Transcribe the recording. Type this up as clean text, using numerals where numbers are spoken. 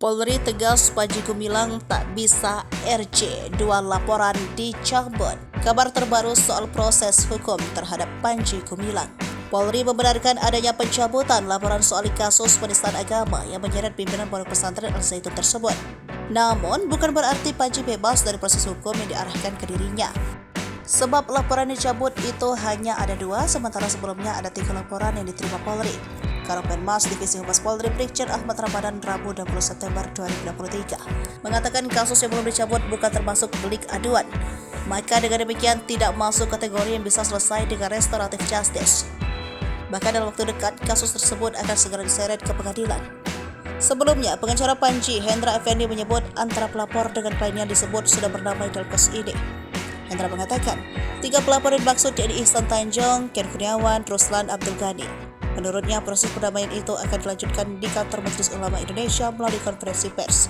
Polri tegas Panji Gumilang tak bisa RJ, 2 laporan dicabut. Kabar terbaru soal proses hukum terhadap Panji Gumilang. Polri membenarkan adanya pencabutan laporan soal kasus penistaan agama yang menyeret pimpinan pondok pesantren Al-Zaitun tersebut. Namun, bukan berarti Panji bebas dari proses hukum yang diarahkan ke dirinya. Sebab laporan dicabut itu hanya ada 2, sementara sebelumnya ada 3 laporan yang diterima Polri. Karopenmas Divisi Humas Polri Brigjen Ahmad Ramadan Rabu 20 September 2023 mengatakan kasus yang belum dicabut bukan termasuk delik aduan. Maka dengan demikian tidak masuk kategori yang bisa selesai dengan restoratif justice. Bahkan dalam waktu dekat kasus tersebut akan segera diseret ke pengadilan. Sebelumnya, pengacara Panji, Hendra Effendi menyebut antara pelapor dengan klien yang disebut sudah berdamai dalam kasus ini. Hendra mengatakan, 3 pelapor yang dimaksud yaitu Ihsan Tanjung, Ken Kurniawan, Ruslan Abdul Ghani. Menurutnya, proses perdamaian itu akan dilanjutkan di kantor Majelis Ulama Indonesia melalui konferensi pers.